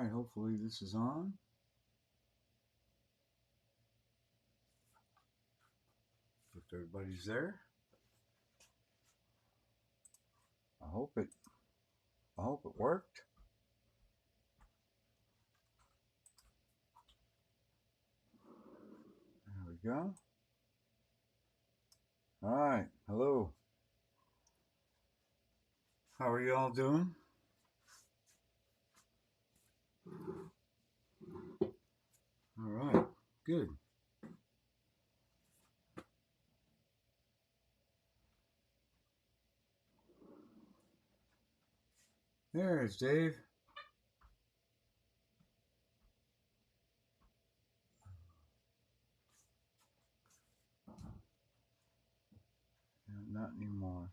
right, hopefully this is on. If everybody's there, I hope it. I hope it worked. There we go. All right, hello. How are you all doing? All right, good. There's Dave. Not anymore.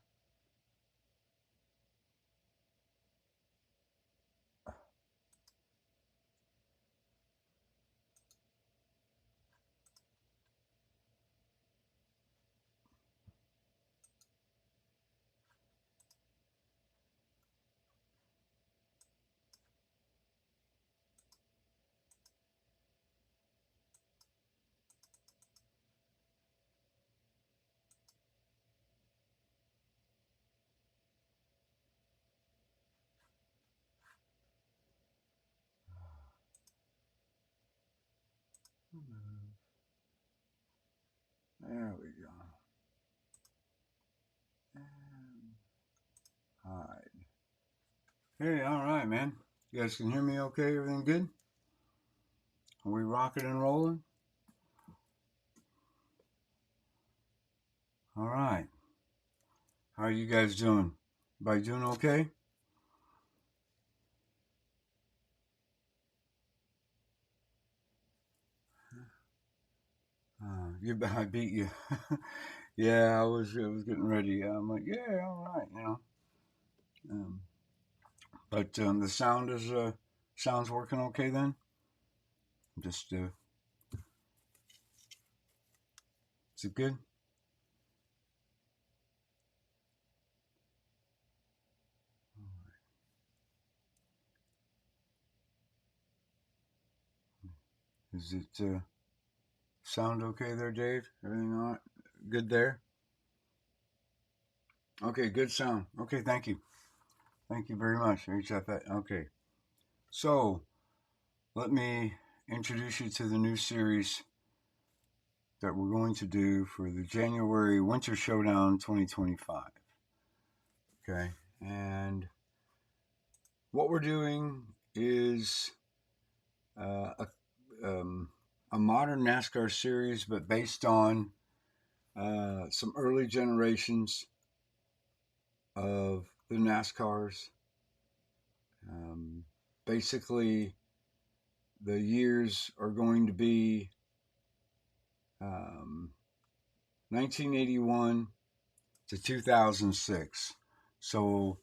There we go. And hide. Hey, all right, man. You guys can hear me okay? Everything good? Are we rocking and rolling? All right. How are you guys doing? Everybody doing okay? I beat you. Yeah, I was getting ready. I'm like, yeah, all right, you know. Um, but the sound's working okay then. Just is it good? Is it sound okay there, Dave? Everything all right? Good there? Okay, good sound. Okay, thank you. Thank you very much. HFA. Okay, so let me introduce you to the new series that we're going to do for the January Winter Showdown 2025. Okay, and what we're doing is uh, a, a modern NASCAR series, but based on some early generations of the NASCARs. Um, Basically, the years are going to be 1981 to 2006. So,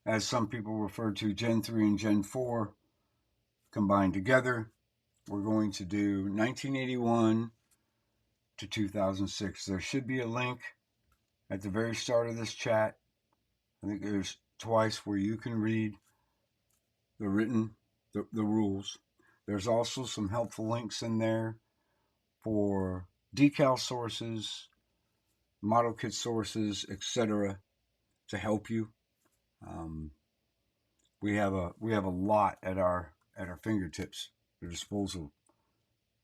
as some people refer to Gen 3 and Gen 4 combined together, we're going to do 1981 to 2006. There should be a link at the very start of this chat. I think there's twice where you can read the written the rules. There's also some helpful links in there for decal sources, model kit sources, etc., to help you. Um, we have a lot at our fingertips, at our disposal,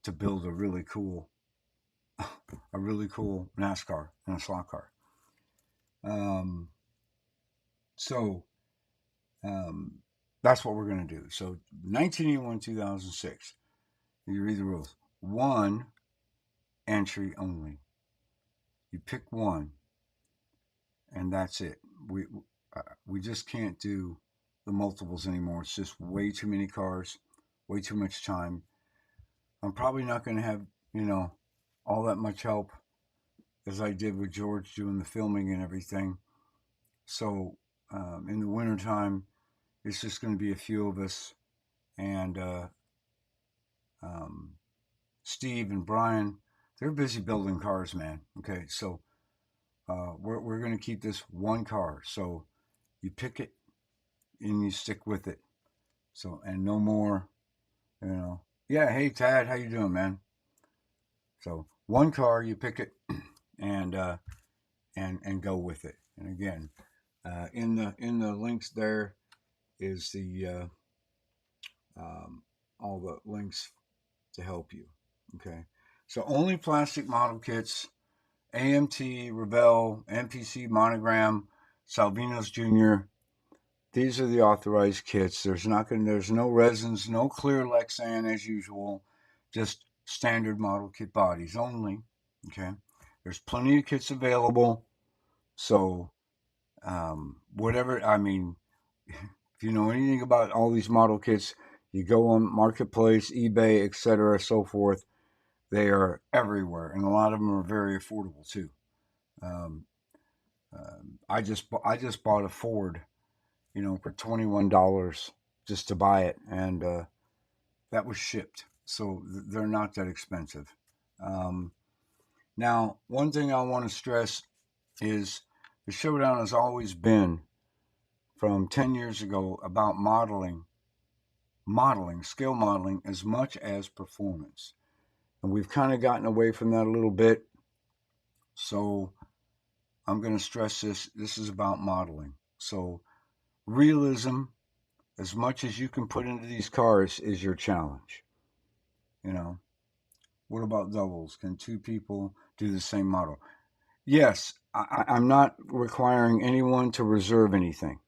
to build a really cool NASCAR and a slot car. Um, so um, that's what we're going to do. So 1981, 2006. You read the rules. One entry only. You pick one, and that's it. We just can't do the multiples anymore. It's just way too many cars, way too much time. I'm probably not going to have all that much help as I did with George doing the filming and everything. So in the wintertime, it's just going to be a few of us and um, Steve and Brian. They're busy building cars, man. Okay, so we're going to keep this one car. So you pick it and you stick with it. So, and no more, yeah, hey Tad, how you doing, man? So one car, you pick it and and go with it. And again, in the links there is the all the links to help you. Okay, so only plastic model kits, AMT, Revell, MPC, Monogram, Salvinos Jr. These are the authorized kits. There's no resins, no clear Lexan as usual, just standard model kit bodies only. Okay, there's plenty of kits available. So whatever, I mean, if you know anything about all these model kits, you go on Marketplace, eBay, etc., so forth. They are everywhere, and a lot of them are very affordable too. Um, I just bought a Ford, for $21 just to buy it, and that was shipped, so they're not that expensive. Um, Now, one thing I want to stress is the Showdown has always been from 10 years ago about modeling, skill modeling as much as performance. And we've kind of gotten away from that a little bit. So I'm going to stress this. This is about modeling. So realism, as much as you can put into these cars, is your challenge. You know, what about doubles? Can two people do the same model? Yes, I'm not requiring anyone to reserve anything.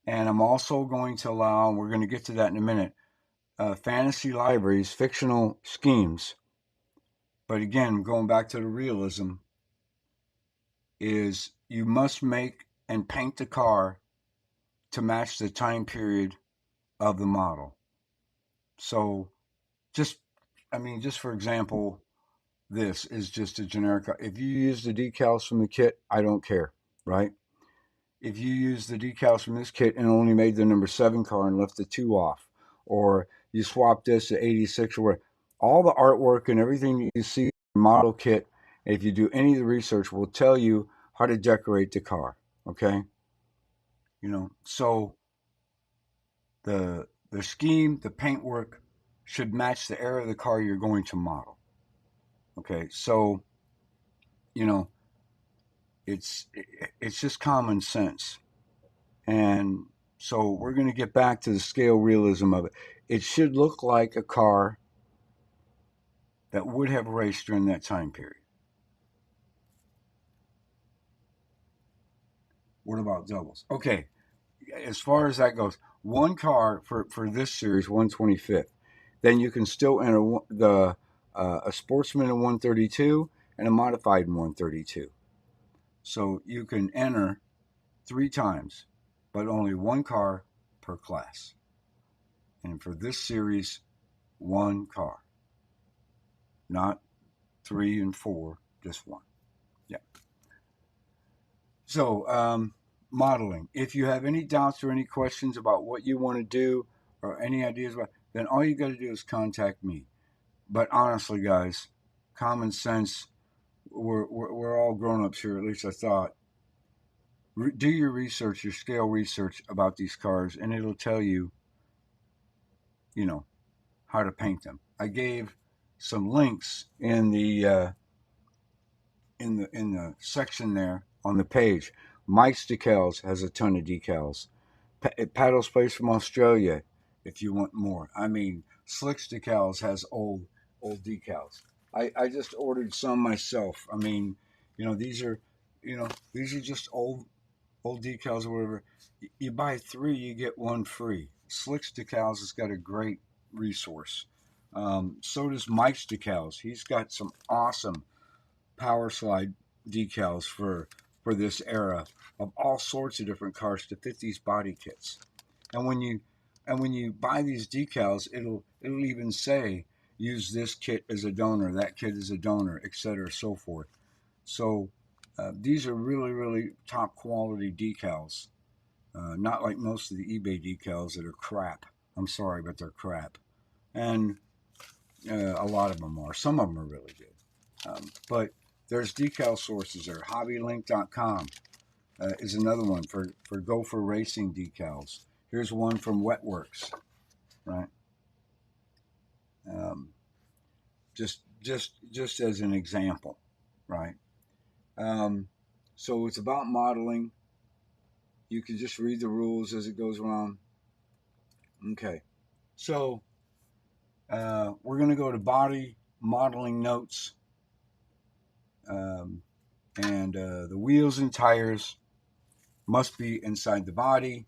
And I'm also going to allow, we're going to get to that in a minute, fantasy libraries, fictional schemes. But again, going back to the realism, is you must make and paint the car to match the time period of the model. So just, just for example, this is just a generic. If you use the decals from the kit, I don't care, right? If you use the decals from this kit and only made the number 7 car and left the 2 off, or you swap this to 86 or whatever, all the artwork and everything you see in the model kit, if you do any of the research, will tell you how to decorate the car. Okay, so the scheme, the paintwork should match the era of the car you're going to model. Okay, so you know it's it's just common sense. And so we're going to get back to the scale realism of it. It should look like a car that would have raced during that time period. What about doubles? Okay, as far as that goes, one car for this series, 125th. Then you can still enter a sportsman in 132 and a modified in 132. So you can enter 3 times, but only one car per class. And for this series, one car, not 3 and 4, just one. Yeah. So, modeling. If you have any doubts or any questions about what you want to do or any ideas about, then all you got to do is contact me. But honestly, guys, common sense. We're all grown ups here. At least I thought. Do your research, your scale research about these cars, and it'll tell you, you know, how to paint them. I gave some links in the section there on the page. Mike's Decals has a ton of decals. Paddles Place from Australia, if you want more. Slicks Decals has old decals. I just ordered some myself. These are just old decals or whatever. You buy 3, you get 1 free. Slicks Decals has got a great resource. So does Mike's Decals. He's got some awesome power slide decals for this era of all sorts of different cars to fit these body kits. And when you buy these decals, it'll even say use this kit as a donor, that kit as a donor, etc., so forth. So these are really really top quality decals, not like most of the eBay decals that are crap. I'm sorry, but they're crap, and a lot of them are. Some of them are really good, but there's decal sources there. Hobbylink.com is another one for Gopher Racing decals. Here's one from Wetworks, right? Um, just as an example, right? Um, so it's about modeling. You can just read the rules as it goes around. Okay, so we're going to go to body modeling notes, um, and the wheels and tires must be inside the body,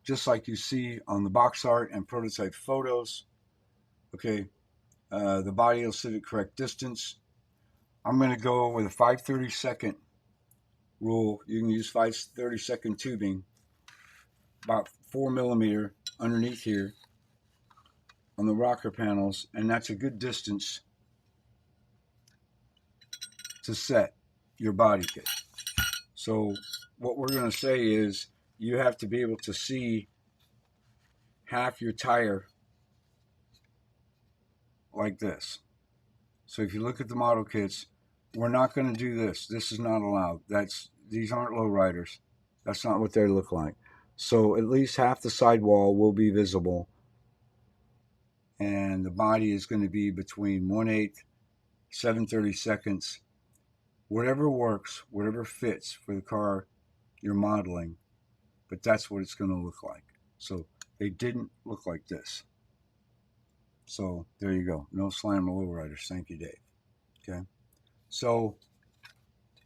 just like you see on the box art and prototype photos. Okay, the body will sit at correct distance. I'm going to go with a 5/32 rule. You can use 5/32 tubing, about 4 millimeter underneath here on the rocker panels, and that's a good distance to set your body kit. So what we're going to say is you have to be able to see half your tire like this. So if you look at the model kits, we're not going to do this. This is not allowed. These aren't lowriders. That's not what they look like. So at least half the sidewall will be visible, and the body is going to be between 1/8, 7/32, whatever works, whatever fits for the car you're modeling. But that's what it's going to look like. So they didn't look like this. So there you go. No slam to lowriders. Thank you, Dave. Okay. So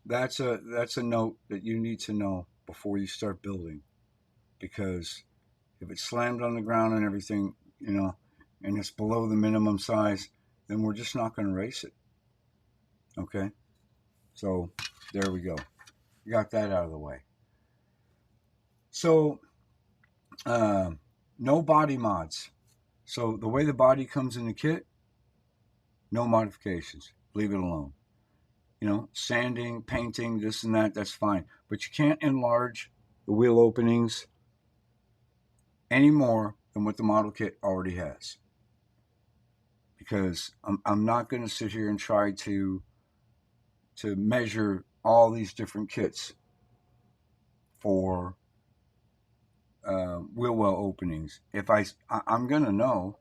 that's a note that you need to know before you start building, because if it's slammed on the ground and everything, and it's below the minimum size, then we're just not going to race it. Okay. So there we go. Got that out of the way. So no body mods. So the way the body comes in the kit, no modifications. Leave it alone. Sanding, painting, this and that, that's fine. But you can't enlarge the wheel openings any more than what the model kit already has. Because I'm not going to sit here and try to measure all these different kits for wheel well openings. If I'm going to know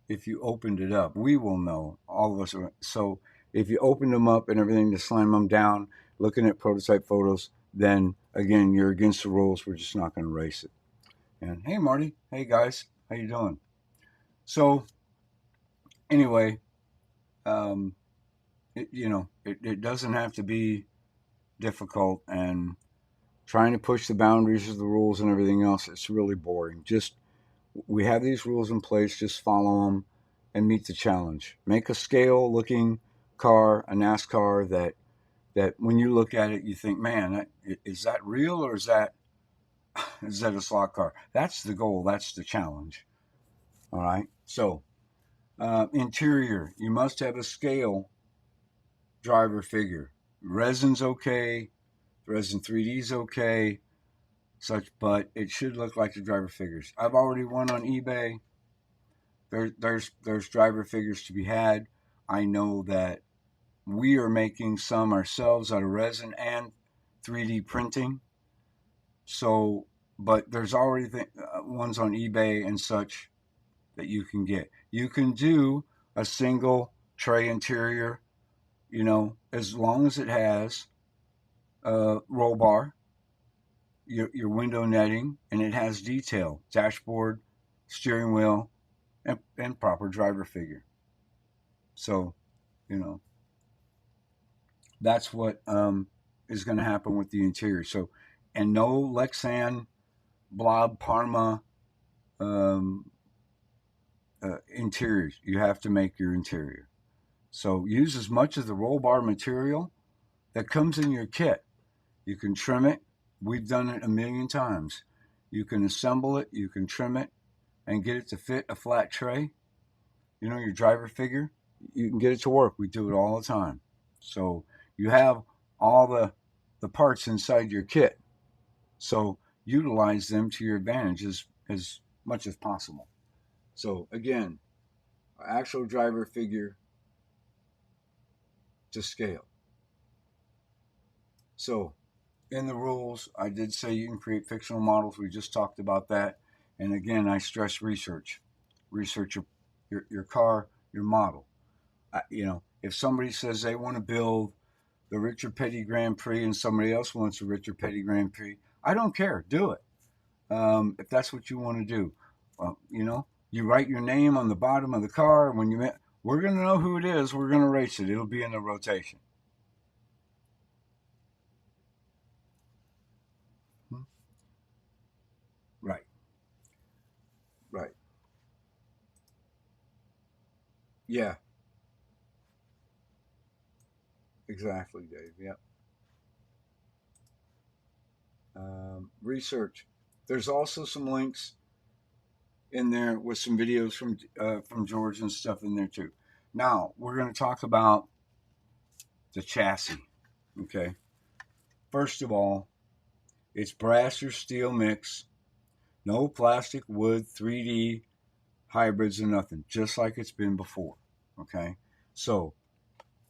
if you opened it up. We will know, all of us. So if you open them up and everything to slam them down, looking at prototype photos, then again, you're against the rules. We're just not going to race it. And hey, Marty. Hey, guys. How you doing? So anyway, it doesn't have to be difficult, and trying to push the boundaries of the rules and everything else, it's really boring. We have these rules in place, just follow them and meet the challenge. Make a scale looking car, a NASCAR that when you look at it, you think, man, is that real, or is that a slot car? That's the goal. That's the challenge. All right. So interior, you must have a scale driver figure. Resin's okay. Resin 3D's okay. But it should look like the driver figures. I've already won on eBay. There's driver figures to be had. I know that we are making some ourselves out of resin and 3D printing. So, but there's already ones on eBay and such that you can get. You can do a single tray interior, as long as it has a roll bar, your window netting, and it has detail, dashboard, steering wheel, and proper driver figure. So, that's what is going to happen with the interior. So, and no Lexan, Blob, Parma interiors. You have to make your interior. So use as much of the roll bar material that comes in your kit. You can trim it. We've done it a million times. You can assemble it. You can trim it and get it to fit a flat tray. Your driver figure, you can get it to work. We do it all the time. So you have all the parts inside your kit. So utilize them to your advantage as much as possible. So again, actual driver figure to scale. So in the rules, I did say you can create fictional models. We just talked about that. And again, I stress research. Research your car, your model. If somebody says they want to build the Richard Petty Grand Prix and somebody else wants a Richard Petty Grand Prix, I don't care. Do it. If that's what you want to do. You write your name on the bottom of the car. We're going to know who it is. We're going to race it. It'll be in the rotation. Hmm? Right. Right. Yeah. Exactly, Dave. Yeah. Research. There's also some links in there with some videos from George and stuff in there too. Now we're going to talk about the chassis. Okay. First of all, it's brass or steel mix. No plastic, wood, 3D hybrids or nothing. Just like it's been before. Okay. So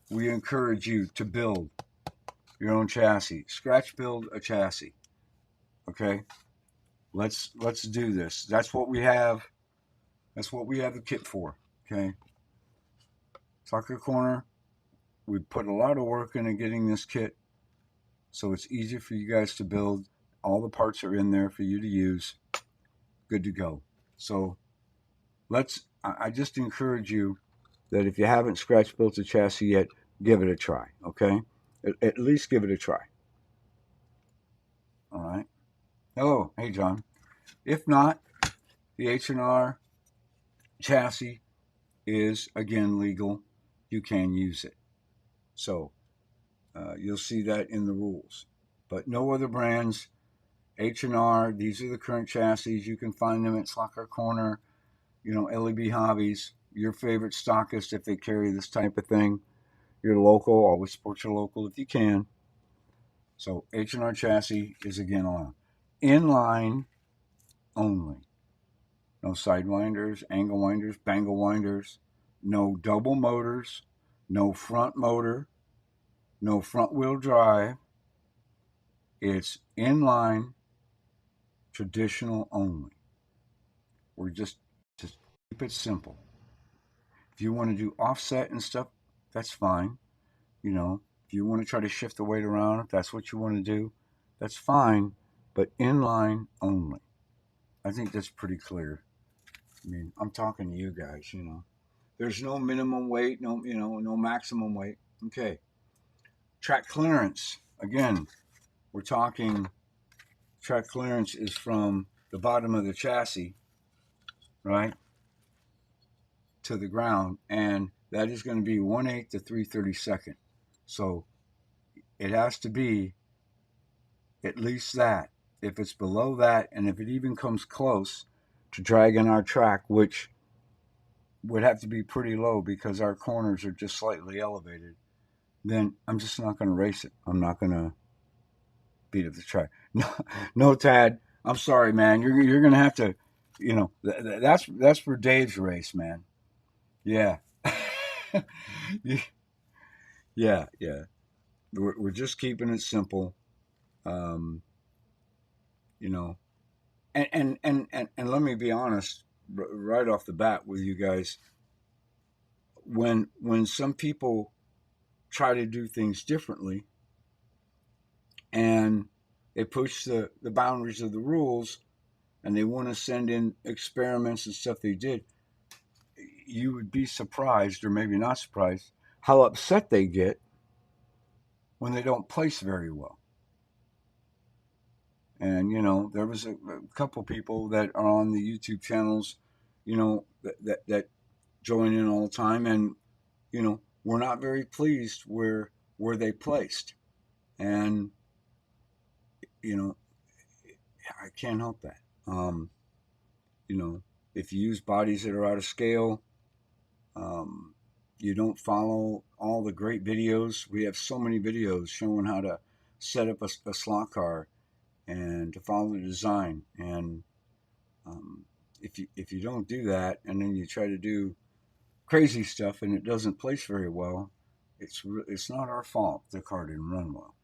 we encourage you to build your own chassis. Scratch build a chassis. Okay. Let's do this. That's what we have. That's what we have the kit for. Okay. Tucker Corner. We put a lot of work into getting this kit, so it's easy for you guys to build. All the parts are in there for you to use. Good to go. So I just encourage you that if you haven't scratch built a chassis yet, give it a try. Okay. At least give it a try. All right. Hello. Hey, John. If not, the H&R chassis is again legal. You can use it. So you'll see that in the rules. But no other brands. H&R, these are the current chassis. You can find them at Slacker Corner, LEB Hobbies, your favorite stockist if they carry this type of thing. Your local, always support your local if you can. So H&R chassis is again allowed. Inline only. No sidewinders, angle winders, bangle winders. No double motors. No front motor. No front wheel drive. It's inline, traditional only. We're just keep it simple. If you want to do offset and stuff, that's fine. If you want to try to shift the weight around, if that's what you want to do, that's fine. But inline only. I think that's pretty clear. I mean, I'm talking to you guys. There's no minimum weight, no maximum weight. Okay. Track clearance. Again, we're talking track clearance is from the bottom of the chassis, right, to the ground, and that is going to be 1/8 to 3/32. So it has to be at least that. If it's below that, and if it even comes close to dragging our track, which would have to be pretty low because our corners are just slightly elevated, then I'm just not going to race it. I'm not going to beat up the track. No, no, Tad. I'm sorry, man. You're going to have to, that's for Dave's race, man. Yeah. Yeah, yeah. We're just keeping it simple. Um, you know, and let me be honest right off the bat with you guys. When some people try to do things differently and they push the boundaries of the rules and they want to send in experiments and stuff they did, you would be surprised, or maybe not surprised, how upset they get when they don't place very well. And there was a couple people that are on the YouTube channels, that join in all the time, and we're not very pleased where they placed, and I can't help that. If you use bodies that are out of scale, you don't follow all the great videos. We have so many videos showing how to set up a slot car and to follow the design. And if you don't do that, and then you try to do crazy stuff and it doesn't place very well, it's not our fault the car didn't run well.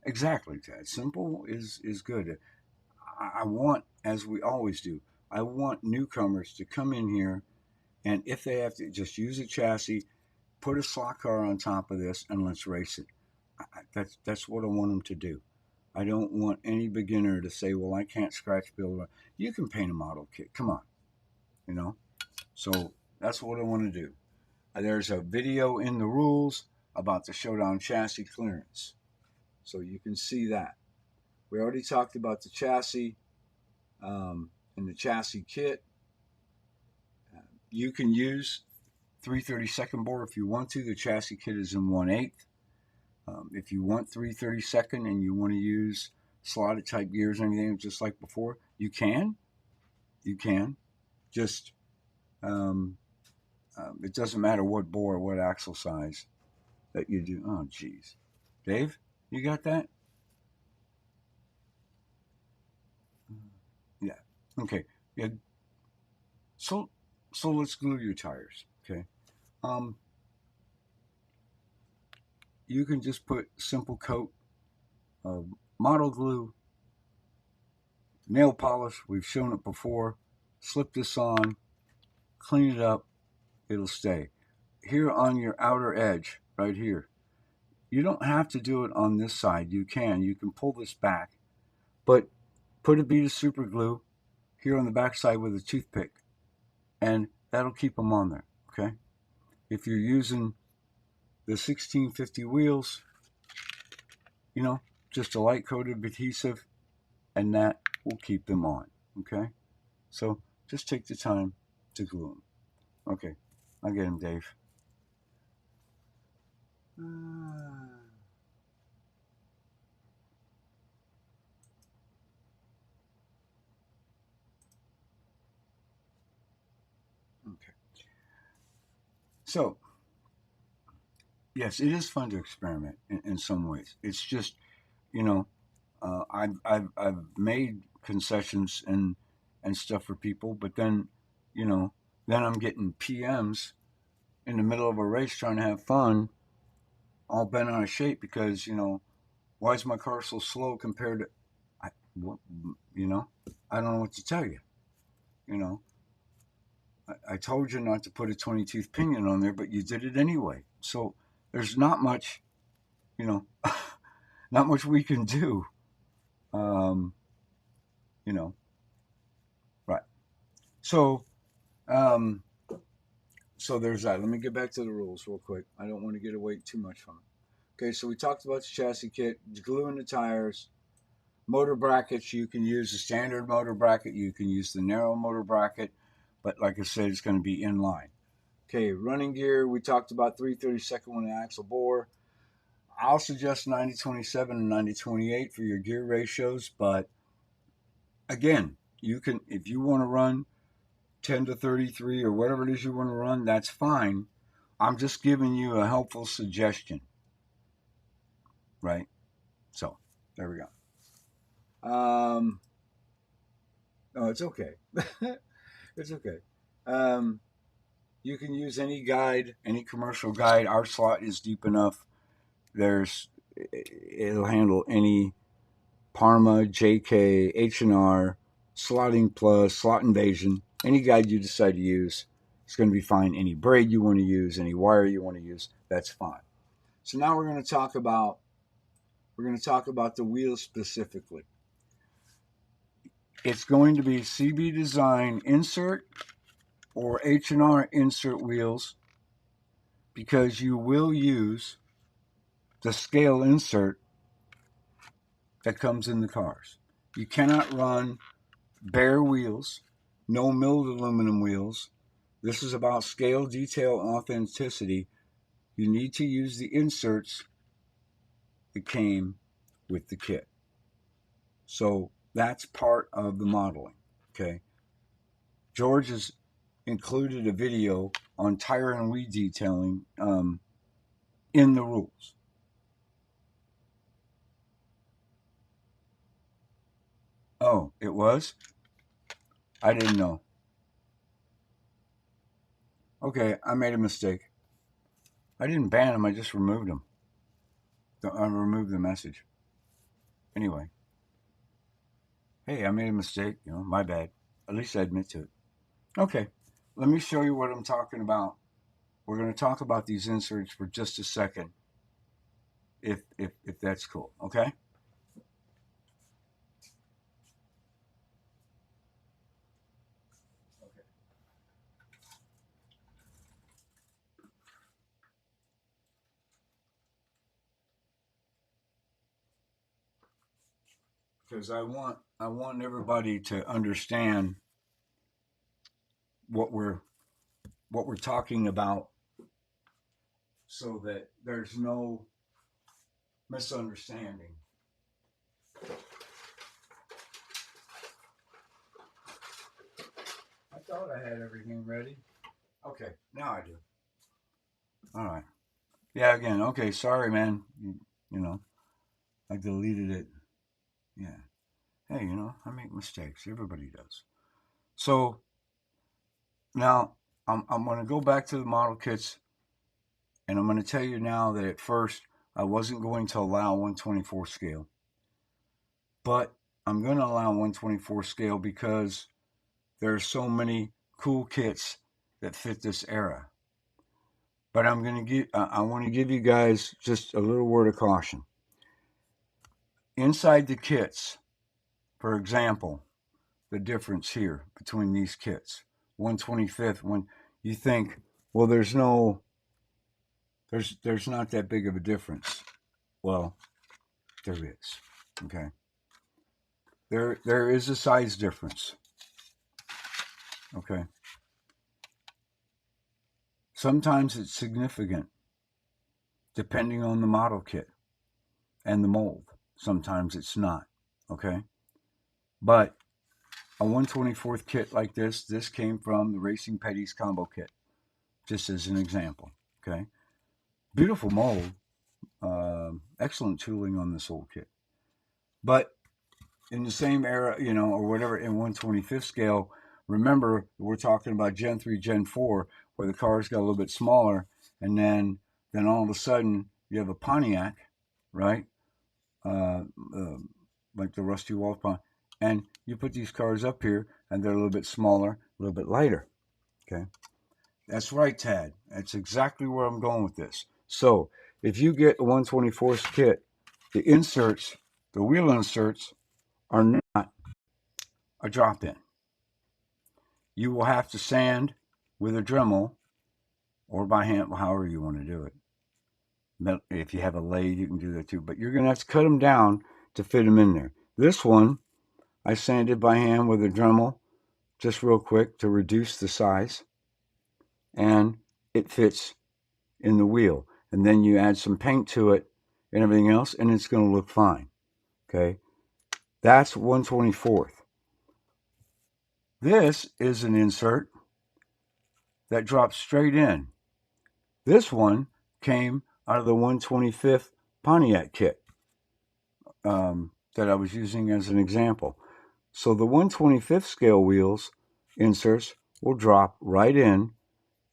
Exactly, Ted. Simple is good. I want as we always do, I want newcomers to come in here, and if they have to, just use a chassis, put a slot car on top of this, and let's race it. That's what I want them to do. I don't want any beginner to say, "Well, I can't scratch build." You can paint a model kit. Come on, you know. So that's what I want to do. There's a video in the rules about the Showdown chassis clearance, so you can see that. We already talked about the chassis and the chassis kit. You can use 332nd bore if you want to. The chassis kit is in 1/8. If you want 332nd and you want to use slotted type gears or anything just like before, you can. You can. Just it doesn't matter what bore, what axle size that you do. Oh, geez. Dave, you got that? Yeah. Okay. Yeah. So let's glue your tires. Okay. Um, you can just put simple coat of model glue, nail polish. We've shown it before. Slip this on, clean it up. It'll stay. Here on your outer edge, right here. You don't have to do it on this side. You can. You can pull this back, but put a bead of super glue here on the back side with a toothpick, and that'll keep them on there. Okay. If you're using the 1650 wheels, just a light coat of adhesive, and that will keep them on. Okay. So just take the time to glue them. Okay. I'll get him, Dave. Okay. So, yes, it is fun to experiment in some ways. It's just, I've made concessions and stuff for people, but then, then I'm getting PMs in the middle of a race trying to have fun, all bent out of shape because why is my car so slow compared to, I, I don't know what to tell you. You know, I told you not to put a 20 tooth pinion on there, but you did it anyway. So there's not much, you know, not much we can do. Um, you know, right. So, um, so there's that. Let me get back to the rules real quick. I don't want to get away too much from it. Okay, so we talked about the chassis kit, glue in the tires, motor brackets. You can use the standard motor bracket. You can use the narrow motor bracket, but like I said, it's going to be in line. Okay, running gear. We talked about 332nd with an axle bore. I'll suggest 90-27 and 90-28 for your gear ratios, but again, you can, if you want to run 10-33 or whatever it is you want to run, that's fine. I'm just giving you a helpful suggestion, right? So there we go. No, it's okay. It's okay. You can use any guide, any commercial guide. Our slot is deep enough. It'll handle any Parma, JK, H&R, Slotting Plus, Slot Invasion, any guide you decide to use. It's going to be fine. Any braid you want to use, any wire you want to use, that's fine. So now we're going to talk about the wheels specifically. It's going to be CB Design insert or H&R insert wheels because you will use the scale insert that comes in the cars. You cannot run bare wheels, no milled aluminum wheels. This is about scale, detail, authenticity. You need to use the inserts that came with the kit. So that's part of the modeling. Okay. George has included a video on tire and wheel detailing in the rules. Oh, it was? I didn't know. Okay, I made a mistake. I didn't ban him, I just removed him. I removed the message. Anyway. Hey, I made a mistake. My bad. At least I admit to it. Okay, let me show you what I'm talking about. We're going to talk about these inserts for just a second, if that's cool. Okay. Because I want everybody to understand what we're talking about, so that there's no misunderstanding. I thought I had everything ready. Okay, now I do. All right. Yeah, again. Okay, sorry, man. You know, I deleted it. Yeah. Hey, I make mistakes. Everybody does. So now I'm going to go back to the model kits, and I'm going to tell you now that at first I wasn't going to allow 124 scale, but I'm going to allow 124 scale because there are so many cool kits that fit this era. But I want to give you guys just a little word of caution. Inside the kits, for example, the difference here between these kits, 125th, when you think, well, there's not that big of a difference. Well, there is. Okay. There is a size difference. Okay. Sometimes it's significant depending on the model kit and the mold. Sometimes it's not. Okay. But a 124th kit like this came from the Racing Petties combo kit, just as an example. Okay. Beautiful mold. Excellent tooling on this old kit. But in the same era, or whatever, in 125th scale, remember, we're talking about Gen 3, Gen 4, where the cars got a little bit smaller, and then all of a sudden you have a Pontiac, right? Uh, uh, like the Rusty Wolf Pontiac, and you put these cars up here, and they're a little bit smaller, a little bit lighter. Okay, that's right, Tad. That's exactly where I'm going with this. So if you get a 124th kit, the inserts, the wheel inserts, are not a drop in. You will have to sand with a Dremel or by hand, however you want to do it. If you have a lathe, you can do that too. But you're going to have to cut them down to fit them in there. This one, I sanded by hand with a Dremel, just real quick to reduce the size, and it fits in the wheel. And then you add some paint to it and everything else, and it's going to look fine. Okay, that's 124th. This is an insert that drops straight in. This one came out of the 125th Pontiac kit that I was using as an example. So the 125th scale wheels inserts will drop right in.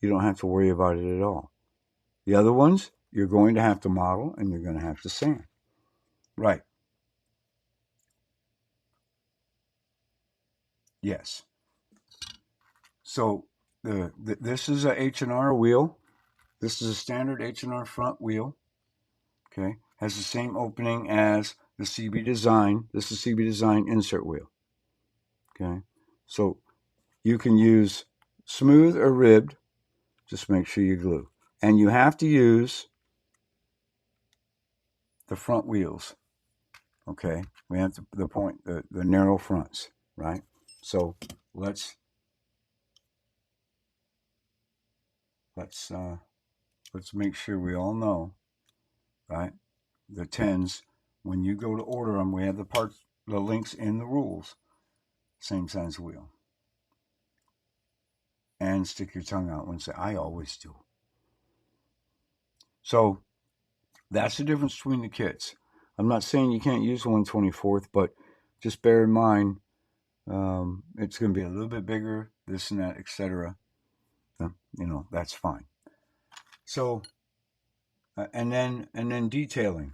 You don't have to worry about it at all. The other ones, you're going to have to model and you're going to have to sand. Right. Yes. So this is a H&R wheel. This is a standard H&R front wheel. Okay. Has the same opening as the CB Design. This is CB Design insert wheel. Okay. So you can use smooth or ribbed. Just make sure you glue. And you have to use the front wheels. Okay. We have the narrow fronts, right? So let's make sure we all know, right? The 10s, when you go to order them, we have the links in the rules. Same size wheel. And stick your tongue out and say, I always do. So that's the difference between the kits. I'm not saying you can't use 124th, but just bear in mind it's going to be a little bit bigger, this and that, etc. That's fine. So, and then detailing.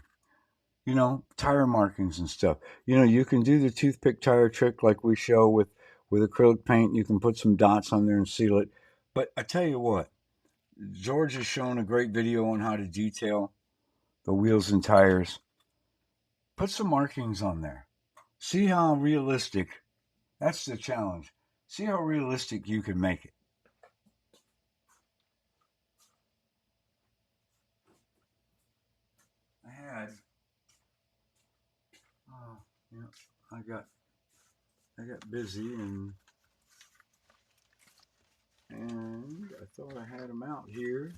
tire markings and stuff. You can do the toothpick tire trick like we show with acrylic paint. You can put some dots on there and seal it. But I tell you what, George has shown a great video on how to detail the wheels and tires. Put some markings on there. See how realistic. That's the challenge. See how realistic you can make it. I had, I got busy and I thought I had them out here,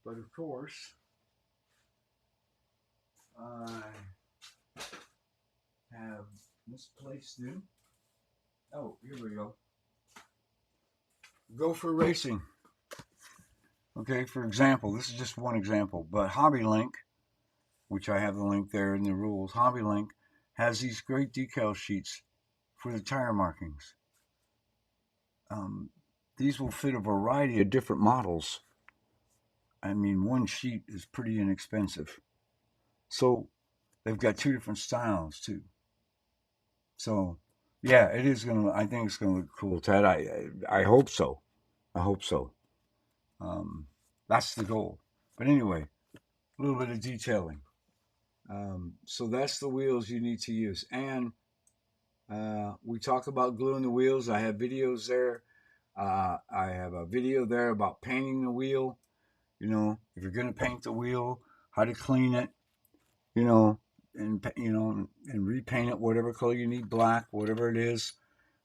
but of course I have misplaced them. Oh, here we go. Gopher Racing. Okay, for example, this is just one example, but Hobby Link, which I have the link there in the rules, Hobby Link has these great decal sheets for the tire markings. These will fit a variety of different models. I mean, one sheet is pretty inexpensive. So they've got two different styles too. So yeah, it is gonna. I think it's gonna look cool, Ted. I hope so. I hope so. That's the goal. But anyway, a little bit of detailing. So that's the wheels you need to use. And we talk about gluing the wheels. I have videos there. I have a video there about painting the wheel. If you're going to paint the wheel, how to clean it, and repaint it whatever color you need, black, whatever it is.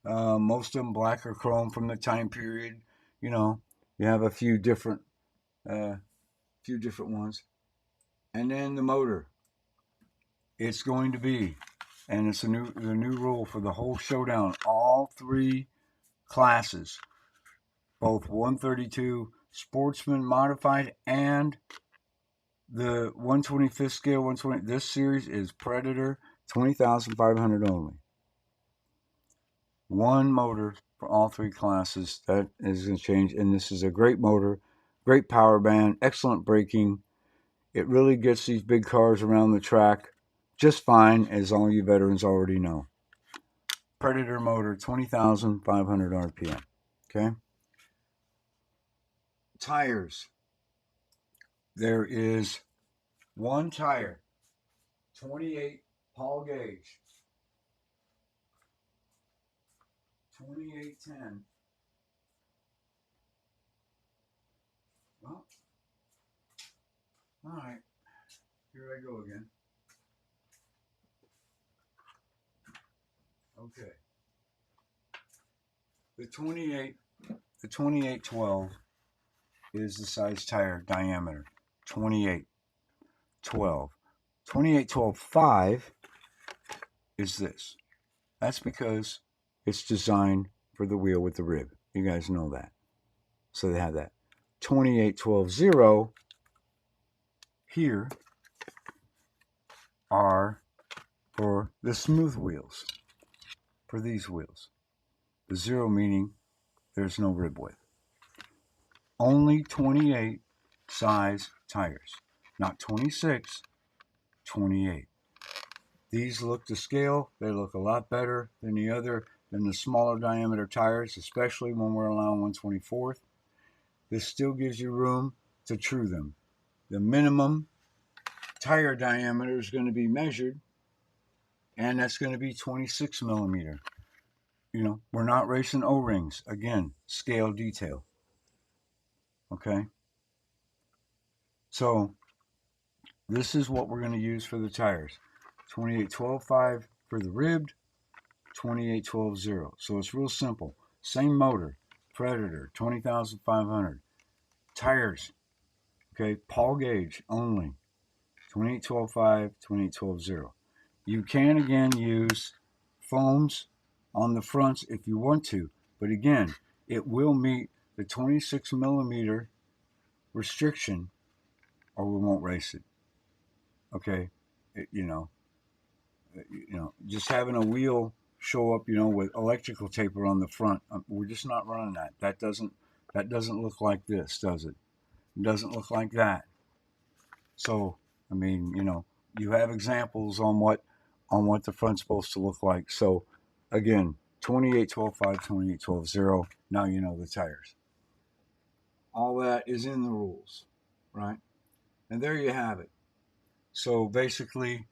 Most of them black or chrome from the time period. You have a few different ones. And then the motor. It's going to be, and it's the new rule for the whole showdown. All three classes, both 132 Sportsman Modified and the 125th scale 120. This series is Predator 20,500 only. One motor for all three classes. That is going to change, and this is a great motor, great power band, excellent braking. It really gets these big cars around the track just fine, as all you veterans already know. Predator motor, 20,500 RPM. Okay. Tires. There is one tire, 28 Paul gauge, 2810. Well, all right. Here I go again. Okay. The 2812 is the size tire diameter. 2812. 2812.5 is this. That's because it's designed for the wheel with the rib. You guys know that. So they have that. 2812.0 here are for the smooth wheels. For these wheels. The 0 meaning there's no rib width. Only 28 size tires. Not 26, 28. These look to scale. They look a lot better than the smaller diameter tires, especially when we're allowing 1/24. This still gives you room to true them. The minimum tire diameter is going to be measured, and that's going to be 26 millimeter. We're not racing O-rings. Again, scale detail. Okay? So, this is what we're going to use for the tires. 2812.5 for the ribbed, 2812.0. So it's real simple. Same motor, Predator, 20,500. Tires, okay, Paul gauge only, 2812.5, 2812.0. You can again use foams on the fronts if you want to, but again, it will meet the 26 millimeter restriction or we won't race it. Okay, just having a wheel show up, with electrical taper on the front, we're just not running that. That doesn't look like this, does it? It doesn't look like that. So, you have examples on what the front's supposed to look like. So again, 28-12-5, 28-12-0. Now you know the tires. All that is in the rules, right? And there you have it. So basically,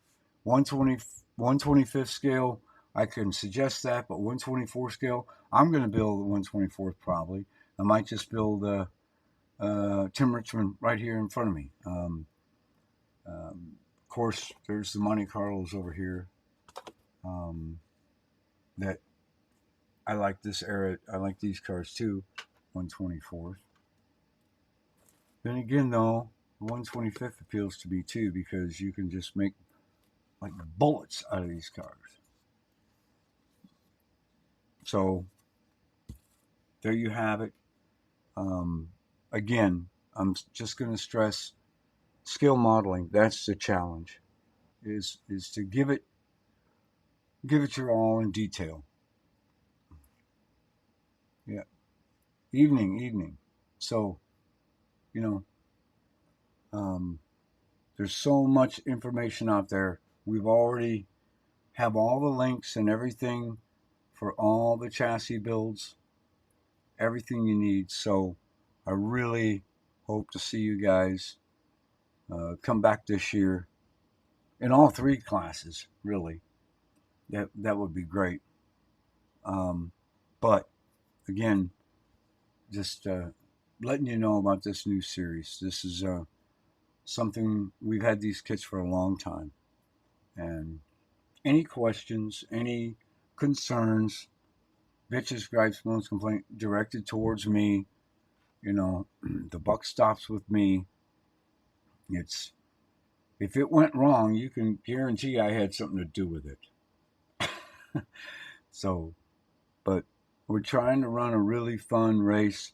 120, 125th scale, I can suggest that, but 124 scale, I'm going to build the 124th probably. I might just build Tim Richmond right here in front of me. Of course, there's the Monte Carlos over here. That I like this era. I like these cars too. 124th. Then again, though, 125th appeals to me too because you can just make like bullets out of these cars. So there you have it. Again, I'm just going to stress skill modeling. That's the challenge. Is to give it your all in detail. Yeah, evening. So you know, there's so much information out there. We've already have all the links and everything for all the chassis builds, everything you need. So I really hope to see you guys come back this year in all three classes. Really, that would be great. But again, just letting you know about this new series. This is something we've had these kits for a long time, and any questions, any concerns, bitches, gripes, moans, complaint directed towards me. You know, the buck stops with me. It's if it went wrong, you can guarantee I had something to do with it. So, but we're trying to run a really fun race.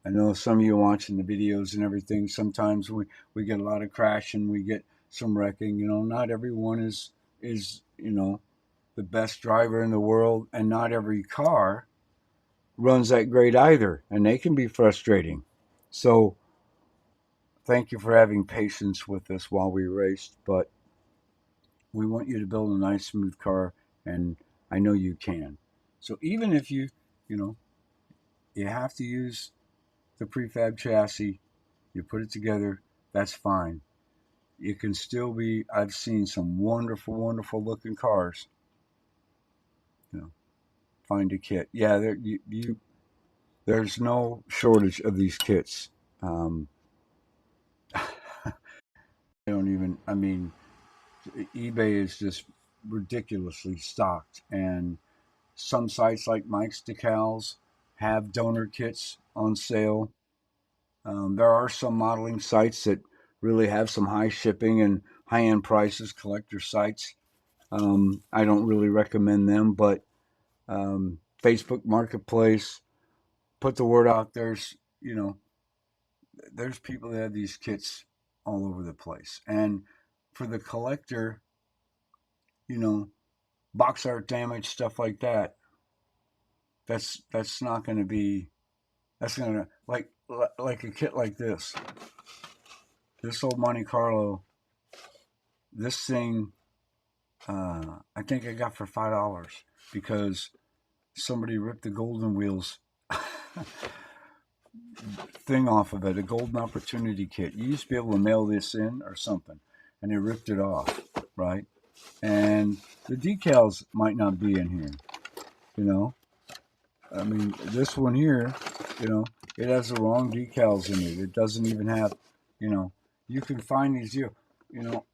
I know some of you watching the videos and everything. Sometimes we get a lot of crashing, we get some wrecking. You know, not everyone is the best driver in the world, and not every car runs that great either, and they can be frustrating. So thank you for having patience with us while we raced, but we want you to build a nice, smooth car, and I know you can. So even if you know, you have to use the prefab chassis, you put it together, that's fine. It can still be. I've seen some wonderful looking cars. You know, find a kit. Yeah, there's no shortage of these kits. I don't even. I mean, eBay is just ridiculously stocked, and some sites like Mike's Decals have donor kits on sale. There are some modeling sites that really have some high shipping and high end prices, collector sites. I don't really recommend them, but Facebook Marketplace, put the word out. There's people that have these kits all over the place, and for the collector, you know, box art damage, stuff like that. That's not going to be. That's going to like a kit like this. This old Monte Carlo. This thing, I think I got for $5 because somebody ripped the golden wheels thing off of it, a golden opportunity kit. You used to be able to mail this in or something, and they ripped it off, right? And the decals might not be in here, you know. I mean, this one here, you know, it has the wrong decals in it. It doesn't even have, you know, you can find these, you know,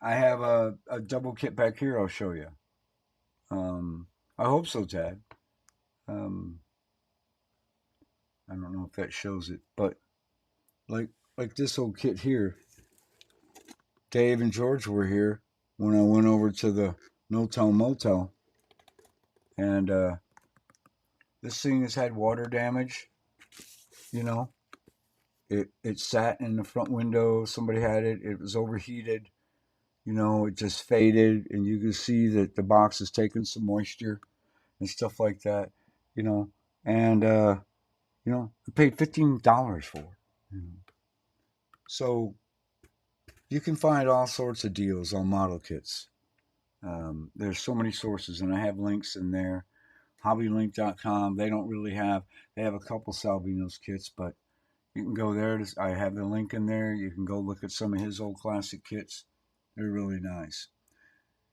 I have a double kit back here. I'll show you. I hope so, Tad. Um, I don't know if that shows it, but like this old kit here, Dave and George were here when I went over to the No Tell Motel, and this thing has had water damage. You know, it sat in the front window. Somebody had it. It was overheated. You know, it just faded, and you can see that the box has taken some moisture and stuff like that. You know, and I paid $15 for it. You know. So You can find all sorts of deals on model kits. There's so many sources, and I have links in there. Hobbylink.com. They have a couple Salvino's kits, but you can go there. I have the link in there. You can go look at some of his old classic kits. They're really nice.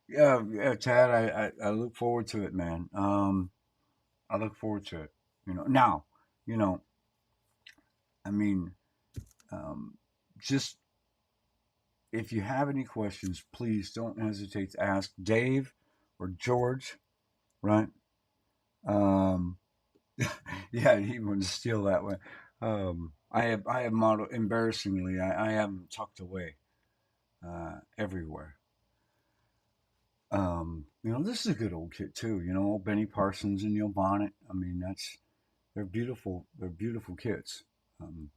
Yeah, yeah, Tad. I look forward to it, man. I look forward to it. Now, you know, I mean, um, just if you have any questions, please don't hesitate to ask Dave or George. Right? Um, yeah, he wouldn't steal that one. I have model embarrassingly. I have them tucked away everywhere. This is a good old kit too. Benny Parsons and Neil Bonnet. I mean, they're beautiful. They're beautiful kits. Um,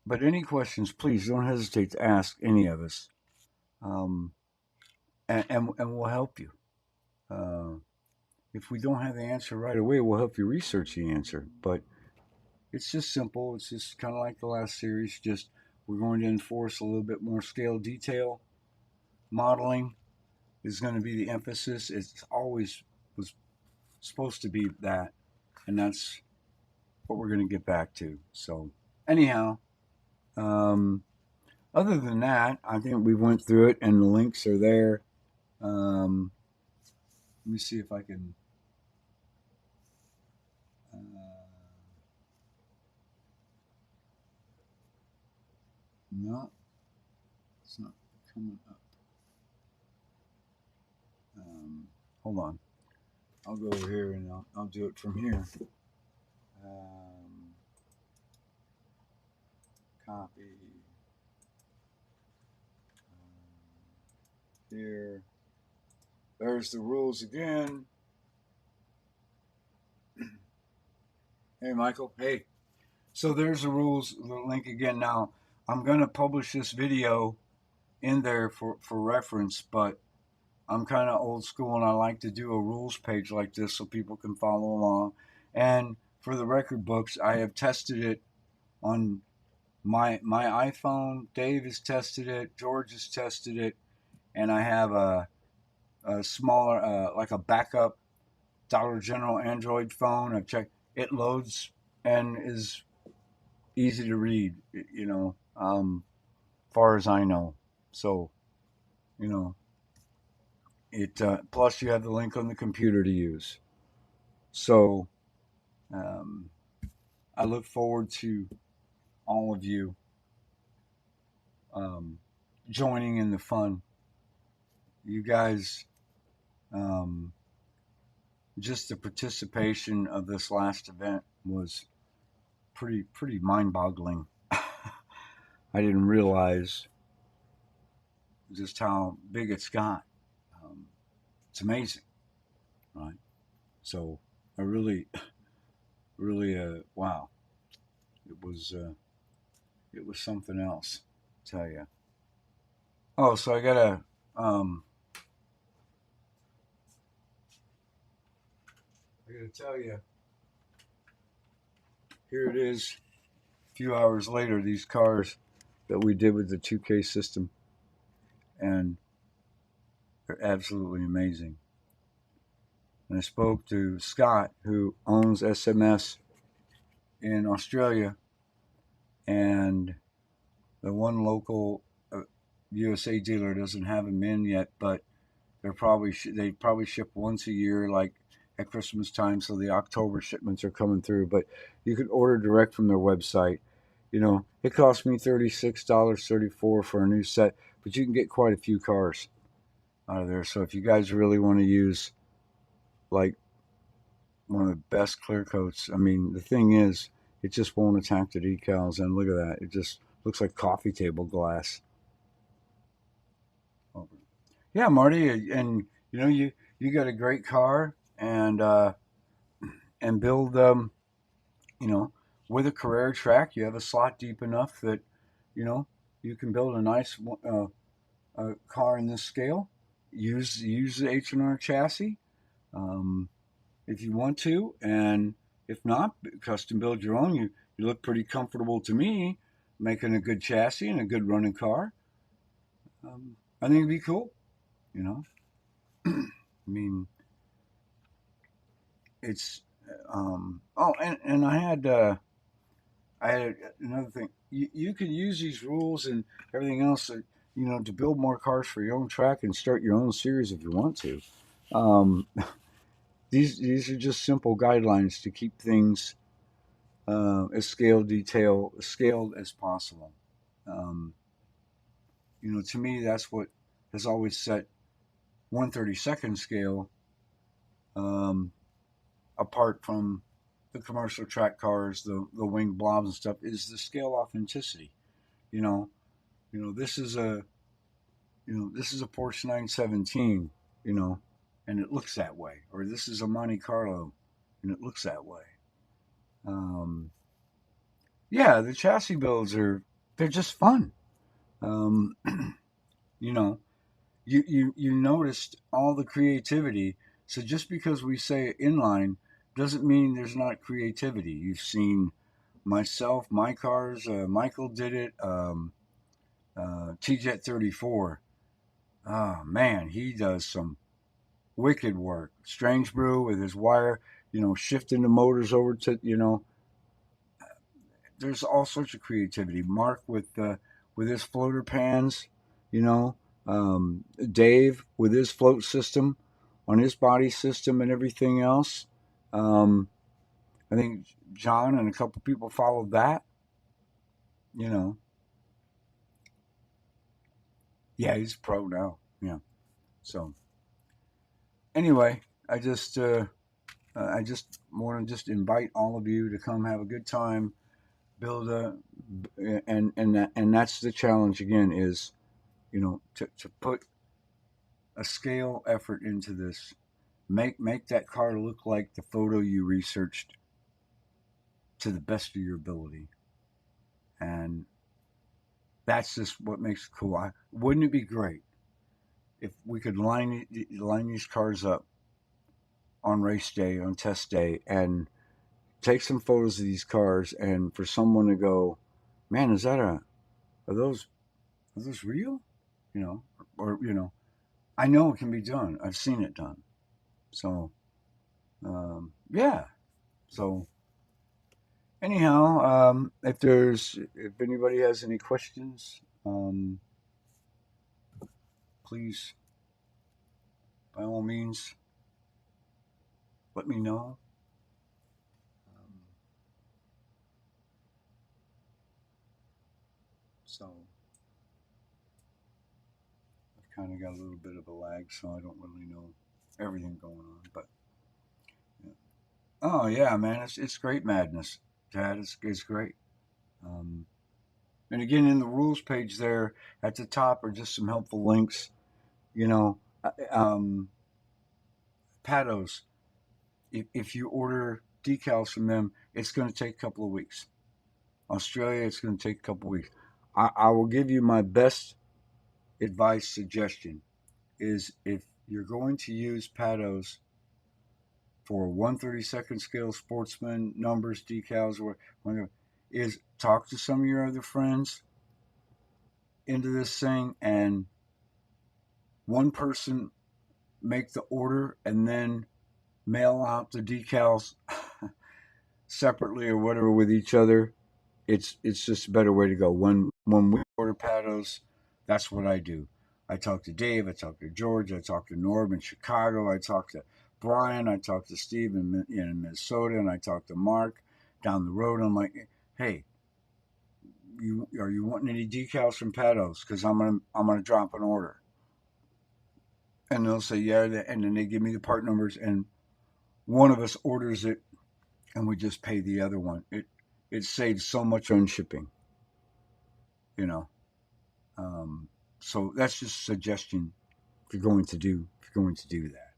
but any questions, please don't hesitate to ask any of us, um, and we'll help you. Uh, if we don't have the answer right away, we'll help you research the answer. But it's just simple. It's just kind of like the last series. Just we're going to enforce a little bit more scale detail. Modeling is going to be the emphasis. It's always was supposed to be that, and that's what we're going to get back to. So anyhow, um, other than that, I think we went through it, and the links are there. Let me see if I can. Uh, no, it's not coming up. Hold on. I'll go over here and I'll do it from here. Um, Copy. Here. There's the rules again. Hey, Michael. Hey. So there's the rules, the link again. Now, I'm going to publish this video in there for reference, but I'm kind of old school and I like to do a rules page like this so people can follow along. And for the record books, I have tested it on my iPhone. Dave has tested it. George has tested it. And I have a smaller, like a backup Dollar General Android phone. I've checked. It loads and is easy to read, far as I know. So, you know, it plus you have the link on the computer to use. So, um, I look forward to all of you um, joining in the fun. You guys, um, just the participation of this last event was pretty mind-boggling. I didn't realize just how big it's got. Um, it's amazing, right? So I really, really, wow, it was something else. I tell you. Oh, so um, I gotta tell you. Here it is. A few hours later, these cars that we did with the 2K system, and they're absolutely amazing. And I spoke to Scott, who owns SMS in Australia, and the one local USA dealer doesn't have them in yet, but they probably ship once a year, like at Christmas time. So the October shipments are coming through, but you can order direct from their website. It cost me $36.34 for a new set, but you can get quite a few cars out of there. So if you guys really want to use like one of the best clear coats, I mean, the thing is, it just won't attack the decals. And look at that. It just looks like coffee table glass. Yeah, Marty, and you got a great car, and build you know with a Carrera track, you have a slot deep enough that you know you can build a nice car in this scale. Use the H&R chassis um, if you want to, and if not, custom build your own. You look pretty comfortable to me, making a good chassis and a good running car. I think it'd be cool. You know, I mean, it's oh, and I had another thing. You could use these rules and everything else, to build more cars for your own track and start your own series if you want to. Um, these are just simple guidelines to keep things as scaled as possible. Um, to me, that's what has always set 1/32 scale um, apart from the commercial track cars, the winged blobs and stuff, is the scale authenticity. You know, this is a Porsche 917. You know, and it looks that way, or this is a Monte Carlo, and it looks that way. Um, yeah, the chassis builds they're just fun. Um, you know, you noticed all the creativity. So just because we say inline doesn't mean there's not creativity. You've seen myself, my cars. Michael did it. T-Jet 34. Oh man, he does some wicked work. Strange Brew with his wire, shifting the motors over to, there's all sorts of creativity. Mark with his floater pans, you know, Dave with his float system on his body system and everything else. Um, I think John and a couple people followed that. You know, yeah, he's a pro now. Yeah. So anyway, I just want to just invite all of you to come have a good time, build a, and that's the challenge again is to put a scale effort into this. Make that car look like the photo you researched to the best of your ability, and that's just what makes it cool. Wouldn't it be great if we could line these cars up on race day, on test day, and take some photos of these cars, and for someone to go, man, are those are those real? Or I know it can be done. I've seen it done. So yeah. So anyhow, if anybody has any questions, please by all means let me know. Um, so I've kind of got a little bit of a lag, so I don't really know everything going on. But yeah. Oh yeah, man, it's great madness, Dad. It's great. Um, and again, in the rules page there at the top are just some helpful links. You know, um, Patos. If you order decals from them, it's going to take a couple of weeks. Australia, it's going to take a couple of weeks. I will give you my best advice suggestion is if you're going to use Patos for 1/32 scale sportsman numbers decals or whatever, is talk to some of your other friends into this thing and one person make the order and then mail out the decals separately or whatever with each other. It's just a better way to go. When we order Patos, that's what I do. I talk to Dave, I talk to George, I talk to Norm in Chicago, I talk to Brian, I talk to Steve in Minnesota, and I talk to Mark down the road. I'm like, hey, are you wanting any decals from Patos? Because I'm gonna drop an order, and they'll say yeah, and then they give me the part numbers, and one of us orders it, and we just pay the other one. It saves so much on shipping, you know. Um, so that's just a suggestion if you're going to do that.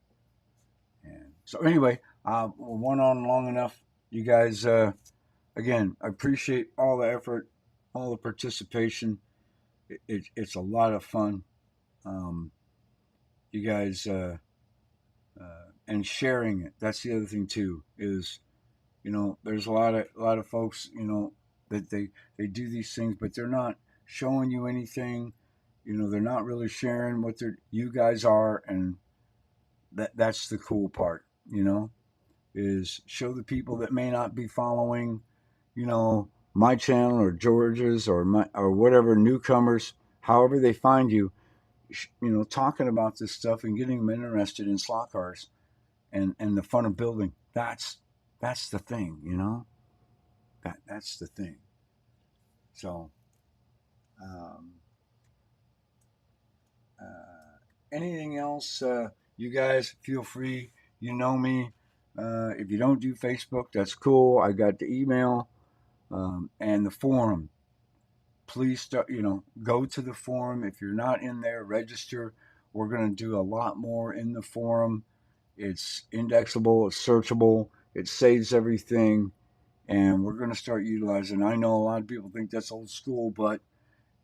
And so anyway, we went on long enough. You guys, again, I appreciate all the effort, all the participation. It's a lot of fun. Um, you guys and sharing it. That's the other thing too. Is there's a lot of folks that they do these things, but they're not showing you anything. they're not really sharing what you guys are, and that's the cool part, is show the people that may not be following, my channel or George's or whatever, newcomers, however they find you, talking about this stuff and getting them interested in slot cars and the fun of building. That's the thing, that's the thing. So, um, anything else? You guys feel free. You know me. If you don't do Facebook, that's cool. I got the email and the forum. Please start. Go to the forum. If you're not in there, register. We're going to do a lot more in the forum. It's indexable. It's searchable. It saves everything, and we're going to start utilizing. I know a lot of people think that's old school, but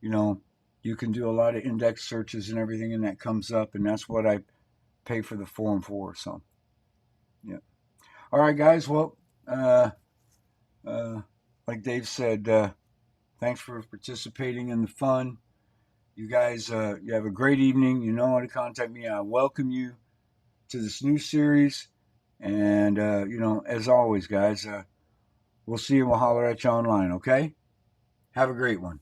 you can do a lot of index searches and everything, and that comes up, and that's what I pay for the forum for. So, yeah. All right, guys. Well, uh, like Dave said, thanks for participating in the fun. You guys, you have a great evening. You know how to contact me. I welcome you to this new series. And, as always, guys, we'll see you and we'll holler at you online, okay? Have a great one.